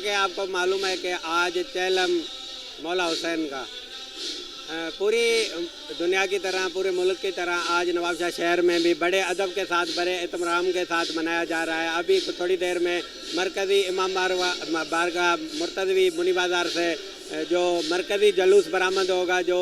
कि आपको मालूम है कि आज चेलम मौला हुसैन का पूरी दुनिया की तरह, पूरे मुल्क की तरह आज नवाबशाह शहर में भी बड़े अदब के साथ, बड़े एहतराम के साथ मनाया जा रहा है। अभी थोड़ी देर में मरकज़ी इमाम बारगाह मुर्तज़वी मुनी बाज़ार से जो मरकज़ी जलूस बरामद होगा, जो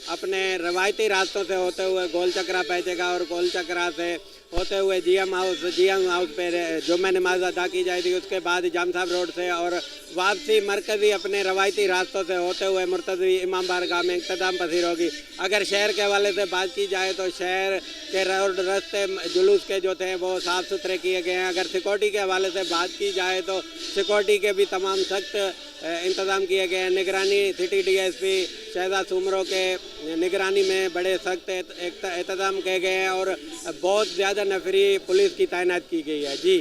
अपने रवायती रास्तों से होते हुए गोल चक्रा पहुँचेगा और गोल चक्रा से होते हुए जीएम हाउस पे जुम्मे नमाज अदा की जाएगी। उसके बाद जाम साहब रोड से और वापसी मरकज़ी अपने रवायती रास्तों से होते हुए मुर्तज़वी इमाम बारगाह में इख्तिताम पसीर होगी। अगर शहर के हवाले से बात की जाए तो शहर के रोड रास्ते जुलूस के जो थे वो साफ़ सुथरे किए गए हैं। अगर सिक्योरिटी के हवाले से बात की जाए तो सिक्योरिटी के भी तमाम सख्त इंतज़ाम किए गए हैं। निगरानी सिटी DSP शहजाद सुमरो के निगरानी में बड़े सख्त इंतज़ाम किए गए हैं और बहुत ज़्यादा नफरी पुलिस की तैनात की गई है। जी